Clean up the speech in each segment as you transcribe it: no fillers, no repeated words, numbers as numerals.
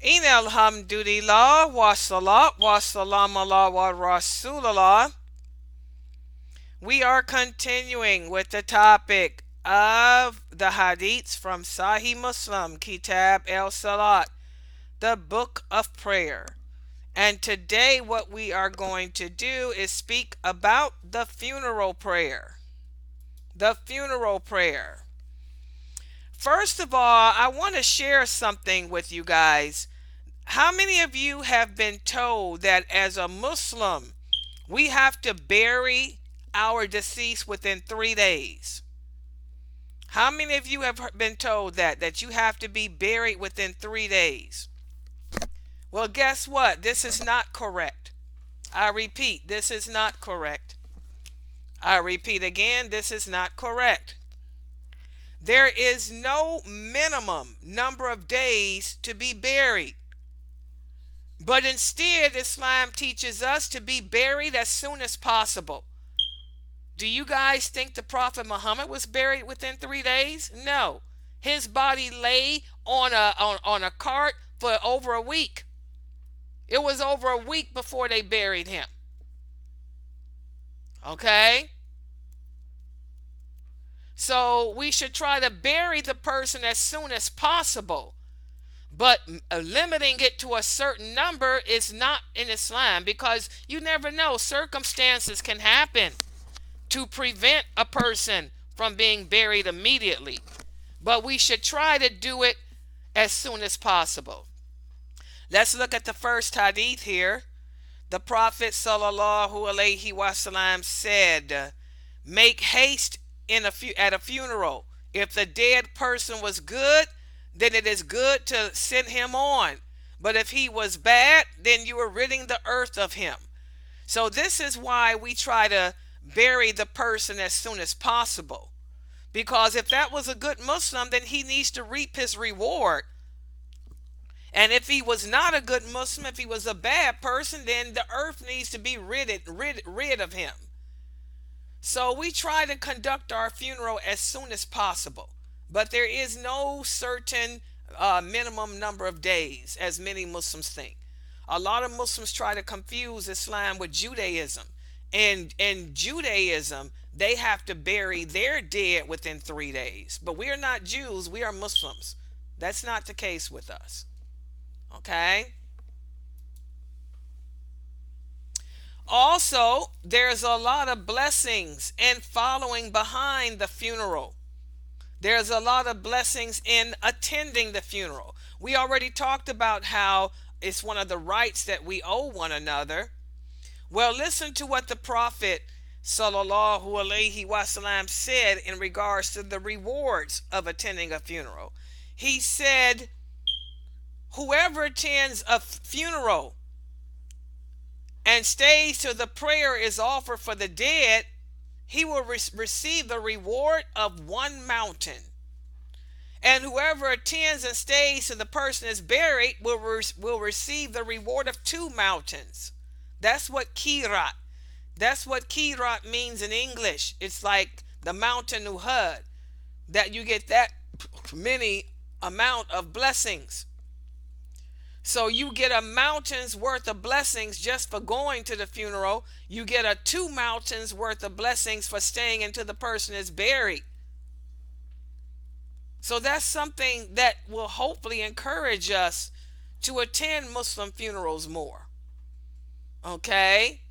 In alhamdulillah wa salat wa salam ala wa rasulallah. We are continuing with the topic of the hadiths from Sahih Muslim, Kitab el Salat, the book of prayer. And today, what we are going to do is speak about the funeral prayer. The funeral prayer. First of all, I want to share something with you guys. How many of you have been told that as a Muslim, we have to bury our deceased within 3 days? How many of you have been told that you have to be buried within 3 days? Well, guess what? This is not correct. I repeat, this is not correct. I repeat again, this is not correct. There is no minimum number of days to be buried. But instead, Islam teaches us to be buried as soon as possible. Do you guys think the Prophet Muhammad was buried within 3 days? No. His body lay on a cart for over a week. It was over a week before they buried him. Okay? So we should try to bury the person as soon as possible. But limiting it to a certain number is not in Islam, because you never know. Circumstances can happen to prevent a person from being buried immediately. But we should try to do it as soon as possible. Let's look at the first hadith here. The Prophet sallallahu alaihi wasallam said, "Make haste at a funeral. If the dead person was good, then it is good to send him on. But if he was bad, then you are ridding the earth of him." So this is why we try to bury the person as soon as possible. Because if that was a good Muslim, then he needs to reap his reward. And if he was not a good Muslim, if he was a bad person, then the earth needs to be rid of him. So we try to conduct our funeral as soon as possible. But there is no certain minimum number of days, as many Muslims think. A lot of Muslims try to confuse Islam with Judaism. And in Judaism, they have to bury their dead within 3 days. But we are not Jews, we are Muslims. That's not the case with us. Okay? Also, there's a lot of blessings in following behind the funeral. There's a lot of blessings in attending the funeral. We already talked about how it's one of the rights that we owe one another. Well, listen to what the Prophet sallallahu alaihi wasallam said in regards to the rewards of attending a funeral. He said, whoever attends a funeral and stays till the prayer is offered for the dead, he will receive the reward of 1 mountain. And whoever attends and stays till the person is buried will receive the reward of 2 mountains. That's what kirat. That's what kirat means in English. It's like the mountain Uhud, that you get that many amount of blessings. So you get a mountain's worth of blessings just for going to the funeral. You get a 2 mountains worth of blessings for staying until the person is buried. So that's something that will hopefully encourage us to attend Muslim funerals more. Okay?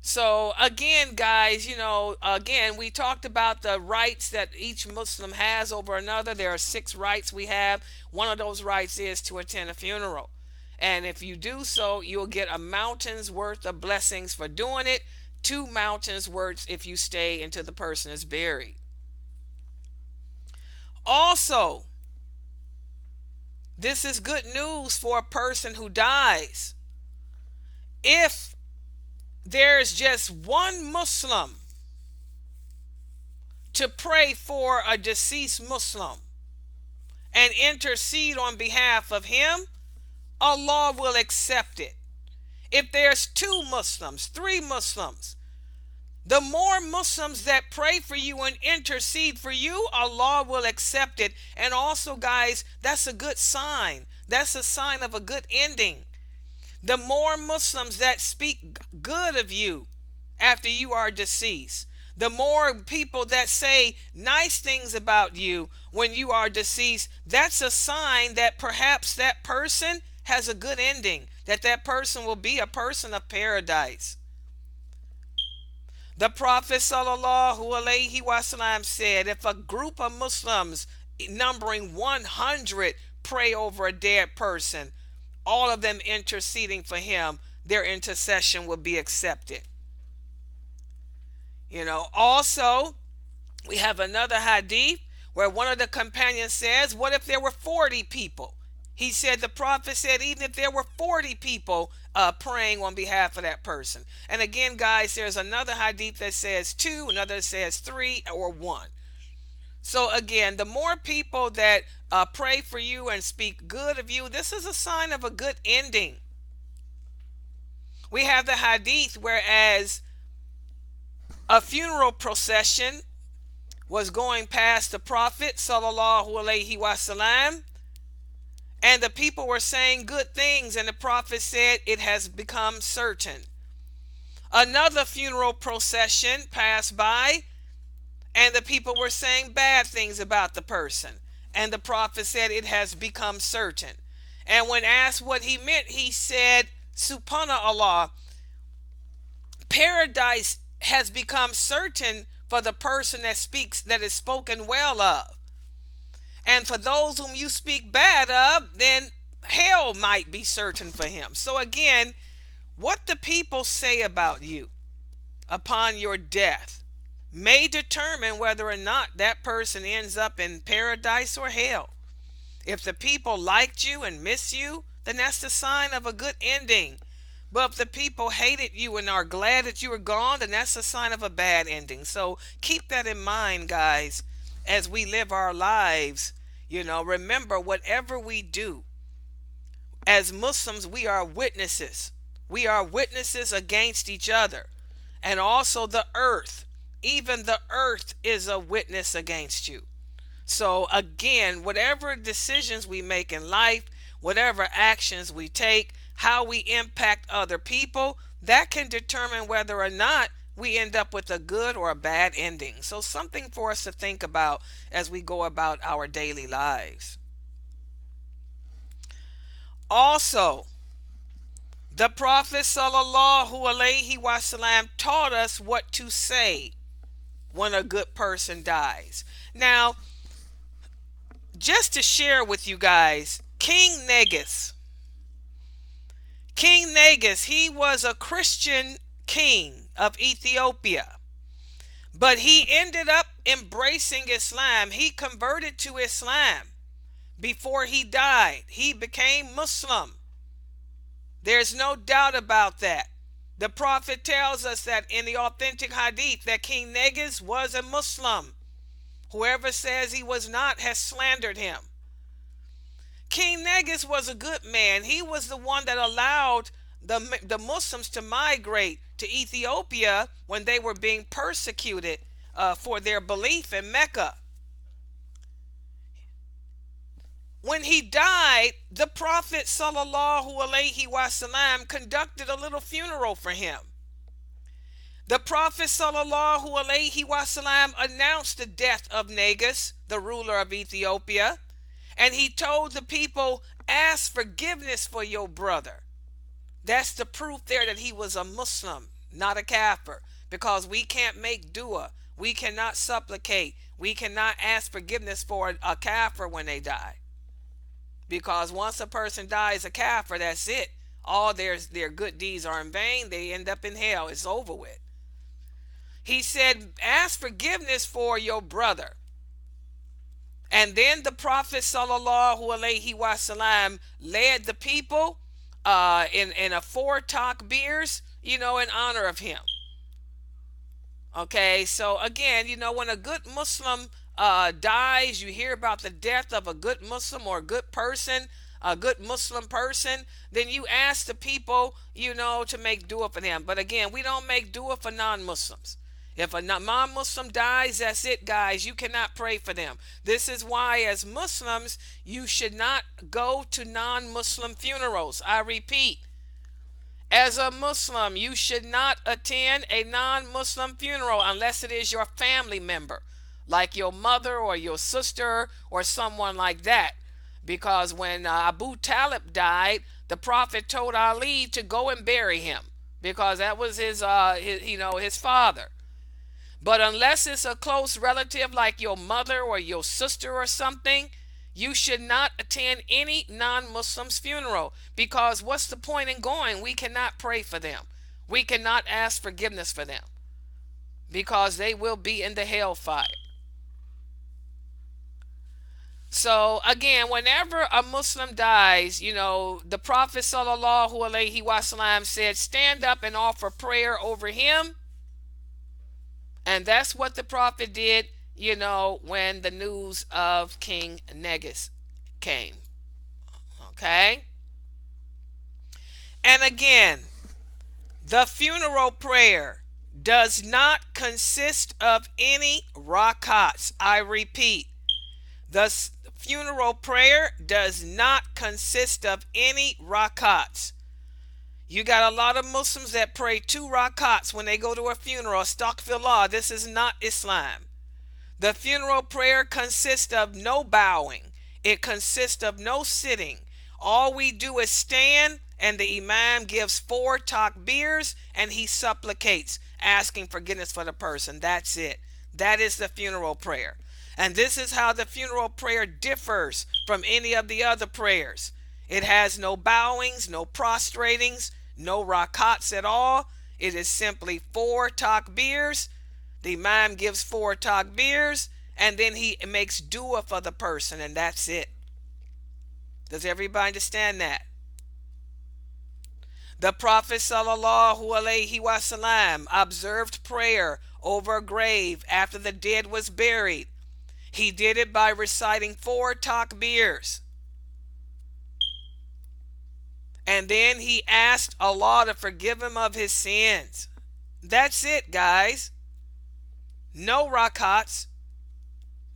So again, guys, again, we talked about the rights that each Muslim has over another. There are 6 rights we have. One of those rights is to attend a funeral. And if you do so, you'll get a mountain's worth of blessings for doing it. 2 mountains worth if you stay until the person is buried. Also, this is good news for a person who dies. If there's just one Muslim to pray for a deceased Muslim and intercede on behalf of him, Allah will accept it. If there's 2 Muslims, 3 Muslims, the more Muslims that pray for you and intercede for you, Allah will accept it. And also, guys, that's a good sign That's a sign of a good ending. The more Muslims that speak good of you after you are deceased, the more people that say nice things about you when you are deceased, that's a sign that perhaps that person has a good ending, that that person will be a person of paradise. The Prophet sallallahu alaihi wasallam said, if a group of Muslims numbering 100 pray over a dead person, all of them interceding for him, their intercession will be accepted. Also, we have another hadith where one of the companions says, what if there were 40 people? He said, the Prophet said, even if there were 40 people praying on behalf of that person. And again, guys, there's another hadith that says 2, another says 3 or 1. So again, the more people that pray for you and speak good of you, this is a sign of a good ending. We have the hadith whereas a funeral procession was going past the Prophet sallallahu alaihi wasallam, and the people were saying good things, and the Prophet said, it has become certain. Another funeral procession passed by, and the people were saying bad things about the person, and the Prophet said, it has become certain. And when asked what he meant, he said, subhanallah, paradise has become certain for the person that is spoken well of. And for those whom you speak bad of, then hell might be certain for him. So again, what the people say about you upon your death may determine whether or not that person ends up in paradise or hell. If the people liked you and miss you, then that's the sign of a good ending. But if the people hated you and are glad that you were gone, then that's a sign of a bad ending. So keep that in mind, guys, as we live our lives. Remember, whatever we do, as Muslims, we are witnesses. We are witnesses against each other. And also the earth. Even the earth is a witness against you. So again, whatever decisions we make in life, whatever actions we take, how we impact other people, that can determine whether or not we end up with a good or a bad ending. So something for us to think about as we go about our daily lives. Also, the Prophet sallallahu alaihi wasallam taught us what to say when a good person dies. Now, just to share with you guys, King Negus, he was a Christian king of Ethiopia, but he ended up embracing Islam. He converted to Islam before he died. He became Muslim. There's no doubt about that. The Prophet tells us that in the authentic hadith that King Negus was a Muslim. Whoever says he was not has slandered him. King Negus was a good man. He was the one that allowed the Muslims to migrate to Ethiopia when they were being persecuted for their belief in Mecca. When he died, the Prophet sallallahu alaihi wasallam conducted a little funeral for him. The Prophet sallallahu alaihi wasallam announced the death of Negus, the ruler of Ethiopia, and he told the people, ask forgiveness for your brother. That's the proof there that he was a Muslim, not a kafir, because we can't make dua. We cannot supplicate. We cannot ask forgiveness for a kafir when they die. Because once a person dies a kafir, that's it. All their good deeds are in vain. They end up in hell. It's over with. He said, ask forgiveness for your brother. And then the Prophet sallallahu alaihi wasallam led the people in a 4 takbirs, in honor of him. Okay, so again, when a good Muslim dies, you hear about the death of a good Muslim or a good person, a good Muslim person, then you ask the people, to make dua for them. But again, we don't make dua for non-Muslims. If a non-Muslim dies, that's it, guys. You cannot pray for them. This is why, as Muslims, you should not go to non-Muslim funerals. I repeat, as a Muslim, you should not attend a non-Muslim funeral unless it is your family member, like your mother or your sister or someone like that. Because when Abu Talib died, the Prophet told Ali to go and bury him because that was his father. But unless it's a close relative like your mother or your sister or something, you should not attend any non-Muslim's funeral, because what's the point in going? We cannot pray for them. We cannot ask forgiveness for them because they will be in the hellfire. So again, whenever a Muslim dies, the Prophet sallallahu alaihi wasallam said, stand up and offer prayer over him. And that's what the Prophet did, when the news of King Negus came. Okay? And again, the funeral prayer does not consist of any rakats. I repeat, the funeral prayer does not consist of any rakats. You got a lot of Muslims that pray 2 rakats when they go to a funeral. Astaghfirullah, this is not Islam. The funeral prayer consists of no bowing. It consists of no sitting. All we do is stand, and the Imam gives 4 takbirs, and he supplicates, asking forgiveness for the person. That's it. That is the funeral prayer. And this is how the funeral prayer differs from any of the other prayers. It has no bowings, no prostratings, no rakats at all. It is simply 4 takbirs. The Imam gives 4 takbirs, and then he makes dua for the person, and that's it. Does everybody understand that? The Prophet sallallahu alaihi wasallam observed prayer over a grave after the dead was buried. He did it by reciting 4 takbirs. And then he asked Allah to forgive him of his sins. That's it, guys. No rakats,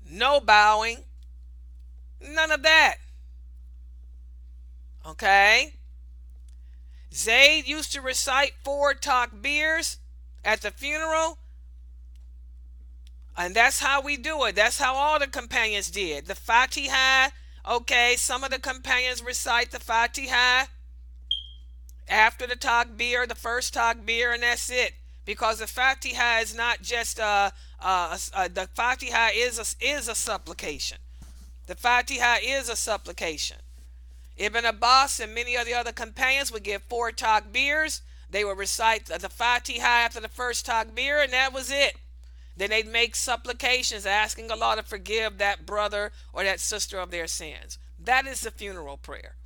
no bowing, none of that. Okay? Zayd used to recite 4 takbirs at the funeral, and that's how we do it. That's how all the companions did. The Fatiha, okay, some of the companions recite the Fatiha after the takbir, the first takbir, and that's it. Because the Fatiha is not just the Fatiha is a supplication. The Fatiha is a supplication. Ibn Abbas and many of the other companions would give 4 takbirs. They would recite the Fatiha after the first takbir, and that was it. Then they'd make supplications, asking Allah to forgive that brother or that sister of their sins. That is the funeral prayer.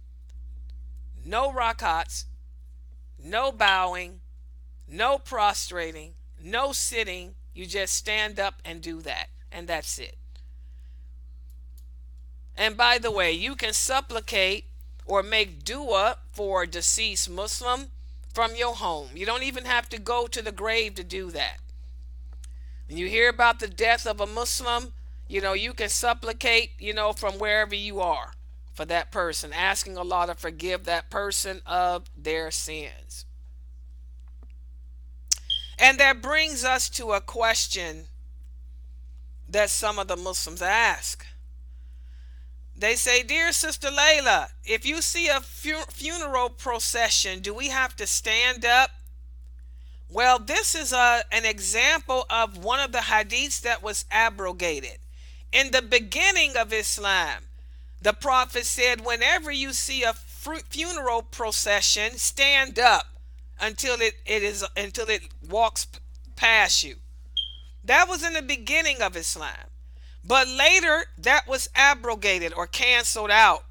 No rakats, no bowing, no prostrating, no sitting. You just stand up and do that, and that's it. And by the way, you can supplicate or make dua for a deceased Muslim from your home. You don't even have to go to the grave to do that. When you hear about the death of a Muslim, you can supplicate, from wherever you are for that person, asking Allah to forgive that person of their sins. And that brings us to a question that some of the Muslims ask. They say, dear Sister Layla, if you see a funeral procession, do we have to stand up? Well, this is an example of one of the hadiths that was abrogated. In the beginning of Islam, the Prophet said, whenever you see a funeral procession, stand up until it walks past you. That was in the beginning of Islam. But later, that was abrogated or canceled out.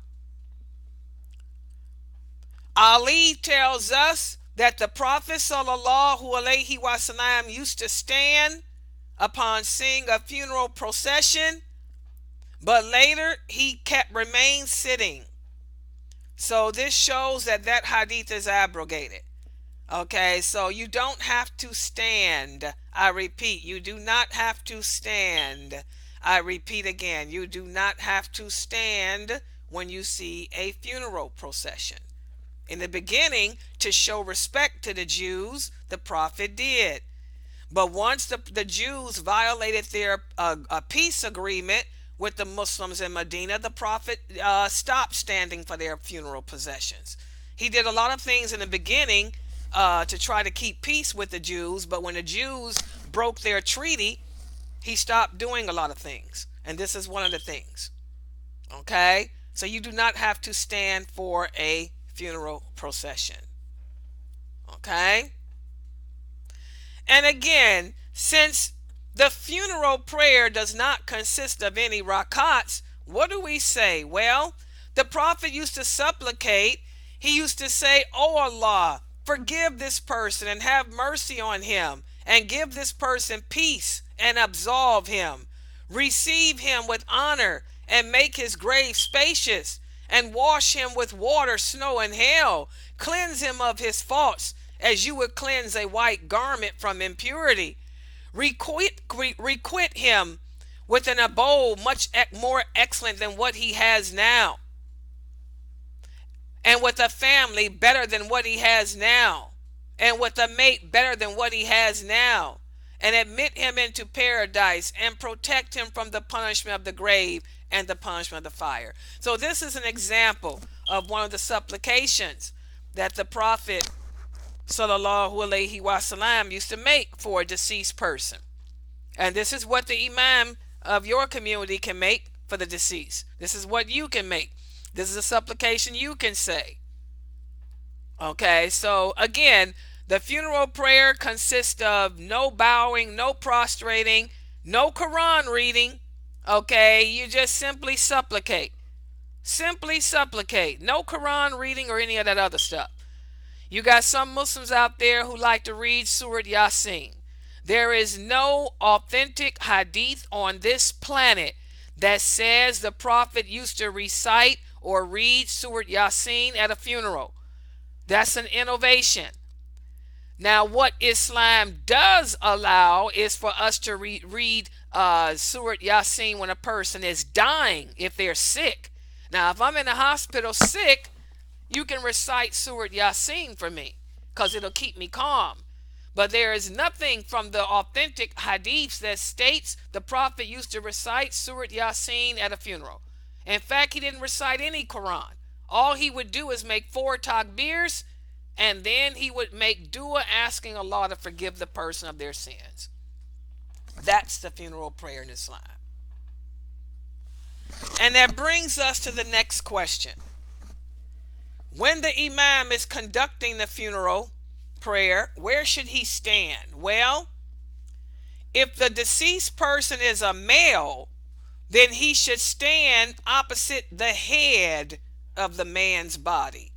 Ali tells us that the Prophet sallallahu alaihi wasallam used to stand upon seeing a funeral procession, but later he remained sitting. So this shows that hadith is abrogated. Okay, so you don't have to stand. I repeat, you do not have to stand. I repeat again, you do not have to stand when you see a funeral procession. In the beginning, to show respect to the Jews, the prophet did. But once the Jews violated their peace agreement with the Muslims in Medina, the prophet stopped standing for their funeral processions. He did a lot of things in the beginning to try to keep peace with the Jews, but when the Jews broke their treaty, he stopped doing a lot of things. And this is one of the things. Okay? So you do not have to stand for a funeral procession. Okay? And again, since the funeral prayer does not consist of any rakats, what do we say? Well, the prophet used to supplicate. He used to say, "Oh Allah, forgive this person and have mercy on him, and give this person peace and absolve him. Receive him with honor and make his grave spacious, and wash him with water, snow, and hail. Cleanse him of his faults as you would cleanse a white garment from impurity. Requite him with an abode much more excellent than what he has now, and with a family better than what he has now, and with a mate better than what he has now, and admit him into paradise, and protect him from the punishment of the grave and the punishment of the fire." So this is an example of one of the supplications that the Prophet Sallallahu Alaihi Wasallam used to make for a deceased person. And this is what the Imam of your community can make for the deceased. This is what you can make. This is a supplication you can say. Okay, so again, the funeral prayer consists of no bowing, no prostrating, no Quran reading. Okay, you just simply supplicate. Simply supplicate. No Quran reading or any of that other stuff. You got some Muslims out there who like to read Surah Yasin. There is no authentic hadith on this planet that says the Prophet used to recite or read Surah Yasin at a funeral. That's an innovation. Now, what Islam does allow is for us to read Surah Yasin when a person is dying, if they're sick. Now, if I'm in the hospital sick, you can recite Surah Yasin for me because it'll keep me calm. But there is nothing from the authentic hadiths that states the Prophet used to recite Surah Yasin at a funeral. In fact, he didn't recite any Quran. All he would do is make 4 takbirs, and then he would make dua asking Allah to forgive the person of their sins. That's the funeral prayer in Islam. And that brings us to the next question. When the Imam is conducting the funeral prayer, where should he stand? Well, if the deceased person is a male, then he should stand opposite the head of the man's body.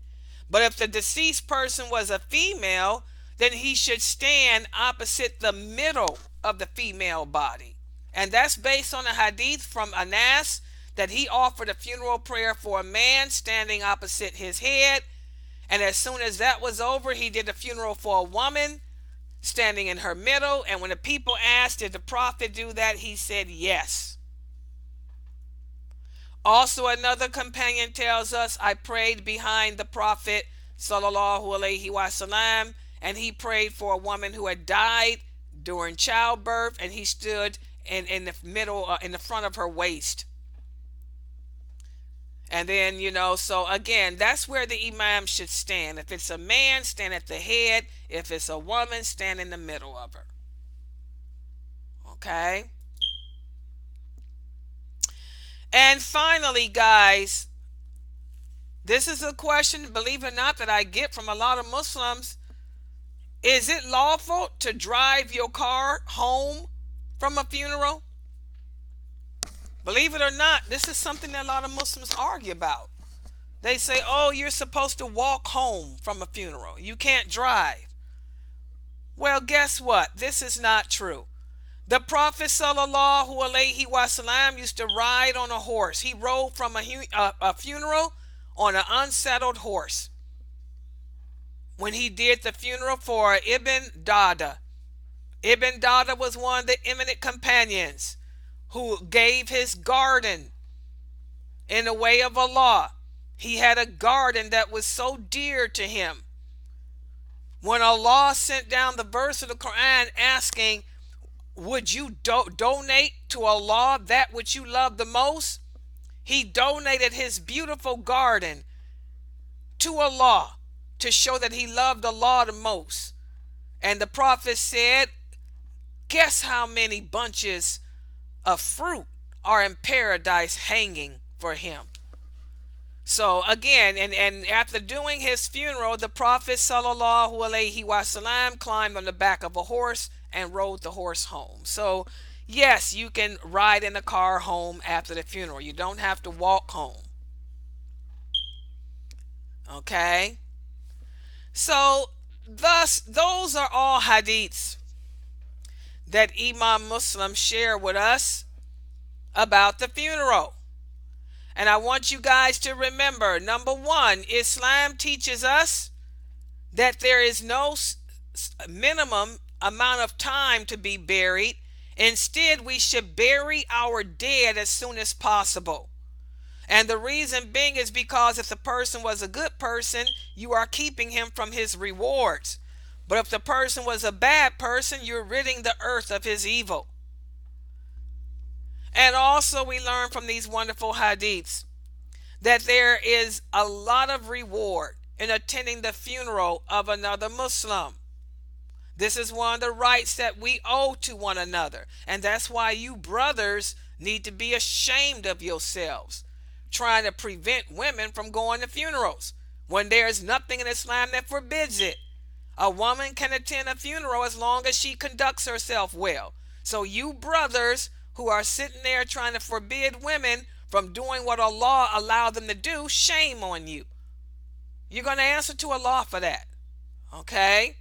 But if the deceased person was a female, then he should stand opposite the middle of the female body. And that's based on a hadith from Anas that he offered a funeral prayer for a man standing opposite his head. And as soon as that was over, he did a funeral for a woman standing in her middle. And when the people asked, did the Prophet do that? He said yes. Also, another companion tells us, I prayed behind the Prophet Sallallahu Alaihi Wasallam, and he prayed for a woman who had died during childbirth, and he stood in the middle, in the front of her waist. And then, so again, that's where the Imam should stand. If it's a man, stand at the head. If it's a woman, stand in the middle of her. Okay? And finally, guys, this is a question, believe it or not, that I get from a lot of Muslims. Is it lawful to drive your car home from a funeral? Believe it or not, this is something that a lot of Muslims argue about. They say, oh, you're supposed to walk home from a funeral. You can't drive. Well, guess what? This is not true. The Prophet Sallallahu Alaihi Wasallam used to ride on a horse. He rode from a funeral on an unsaddled horse. when he did the funeral for Ibn Dada. Ibn Dada was one of the eminent companions who gave his garden in the way of Allah. He had a garden that was so dear to him. When Allah sent down the verse of the Quran asking, would you donate to Allah that which you love the most? He donated his beautiful garden to Allah to show that he loved Allah the most. And the Prophet said, guess how many bunches of fruit are in paradise hanging for him. So again, and after doing his funeral, the Prophet sallallahu alaihi wasallam climbed on the back of a horse and rode the horse home. So yes, you can ride in a car home after the funeral. You don't have to walk home. Okay? So thus, those are all hadiths that Imam Muslim share with us about the funeral. And I want you guys to remember, number one, Islam teaches us that there is no minimum amount of time to be buried. Instead, we should bury our dead as soon as possible. And the reason being is because if the person was a good person, you are keeping him from his rewards. But if the person was a bad person, you're ridding the earth of his evil. And also we learn from these wonderful hadiths that there is a lot of reward in attending the funeral of another Muslim. This is one of the rights that we owe to one another. And that's why you brothers need to be ashamed of yourselves, trying to prevent women from going to funerals when there is nothing in Islam that forbids it. A woman can attend a funeral as long as she conducts herself well. So you brothers who are sitting there trying to forbid women from doing what Allah allowed them to do, shame on you. You're going to answer to Allah for that. Okay?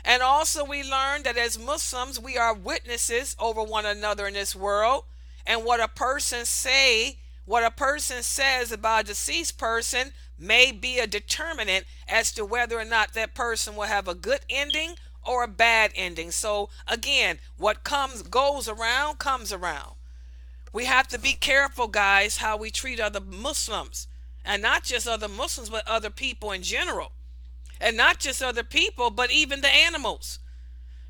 And also we learn that as Muslims, we are witnesses over one another in this world. And what a person says about a deceased person may be a determinant as to whether or not that person will have a good ending or a bad ending. So again, what goes around comes around. We have to be careful, guys, how we treat other Muslims, and not just other Muslims, but other people in general. And not just other people, but even the animals,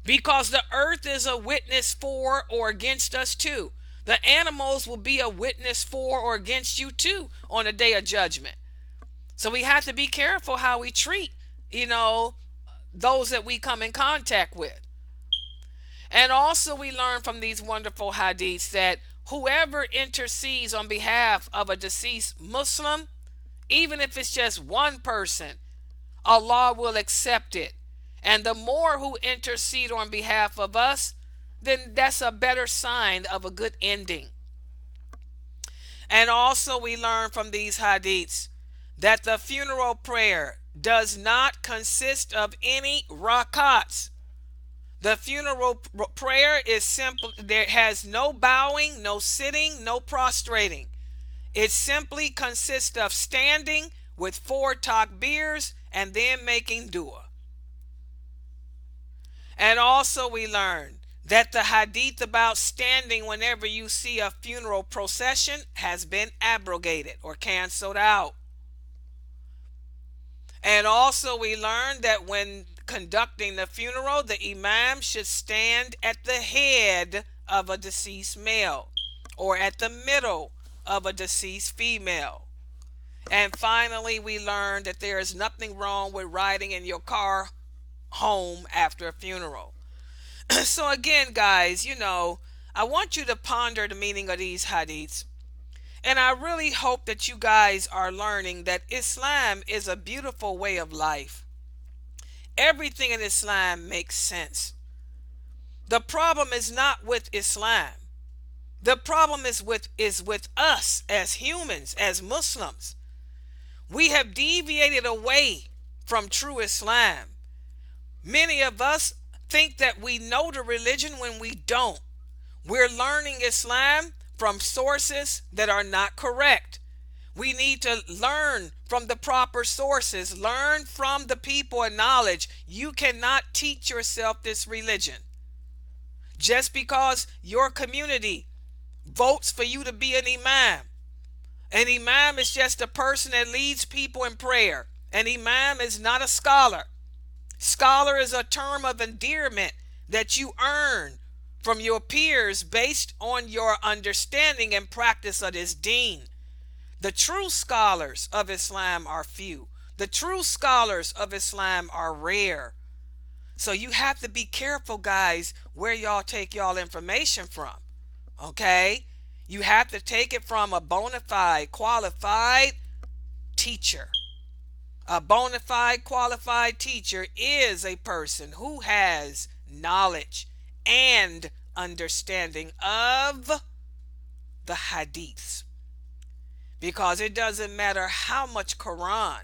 because the earth is a witness for or against us too. The animals will be a witness for or against you too on the day of judgment. So we have to be careful how we treat, those that we come in contact with. And also we learn from these wonderful hadiths that whoever intercedes on behalf of a deceased Muslim, even if it's just one person, Allah will accept it. And the more who intercede on behalf of us, then that's a better sign of a good ending. And also we learn from these hadiths that the funeral prayer does not consist of any rakats. The funeral prayer is simple. There has no bowing, no sitting, no prostrating. It simply consists of standing with 4 takbirs and then making dua. And also we learn that the hadith about standing whenever you see a funeral procession has been abrogated or canceled out. And also we learn that when conducting the funeral, the imam should stand at the head of a deceased male or at the middle of a deceased female. And finally, we learn that there is nothing wrong with riding in your car home after a funeral. So again, guys, I want you to ponder the meaning of these hadiths. And I really hope that you guys are learning that Islam is a beautiful way of life. Everything in Islam makes sense. The problem is not with Islam. The problem is with us as humans, as Muslims. We have deviated away from true Islam. Many of us think that we know the religion when we don't. We're learning Islam from sources that are not correct. We need to learn from the proper sources, learn from the people of knowledge. You cannot teach yourself this religion. Just because your community votes for you to be an imam. An imam is just a person that leads people in prayer. An imam is not a scholar. Scholar is a term of endearment that you earn from your peers based on your understanding and practice of this deen. The true scholars of Islam are few. The true scholars of Islam are rare. So you have to be careful, guys, where y'all take y'all information from. Okay? You have to take it from a bona fide, qualified teacher. A bona fide, qualified teacher is a person who has knowledge and understanding of the hadiths. Because it doesn't matter how much Quran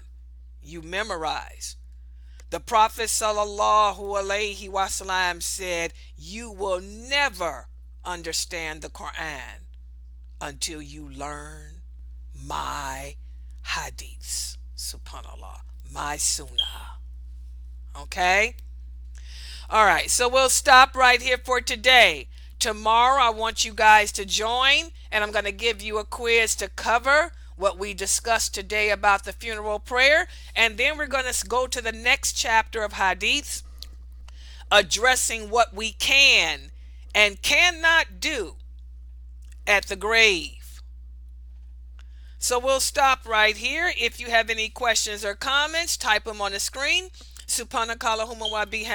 you memorize. The Prophet sallallahu alaihi wasallam said, you will never understand the Quran until you learn my hadiths. Subhanallah, my sunnah. Okay? All right, so we'll stop right here for today. Tomorrow I want you guys to join, and I'm going to give you a quiz to cover what we discussed today about the funeral prayer, and then we're going to go to the next chapter of hadiths, addressing what we can and cannot do at the grave. So we'll stop right here. If you have any questions or comments, type them on the screen. Subhanakallahumma wa bihamdika.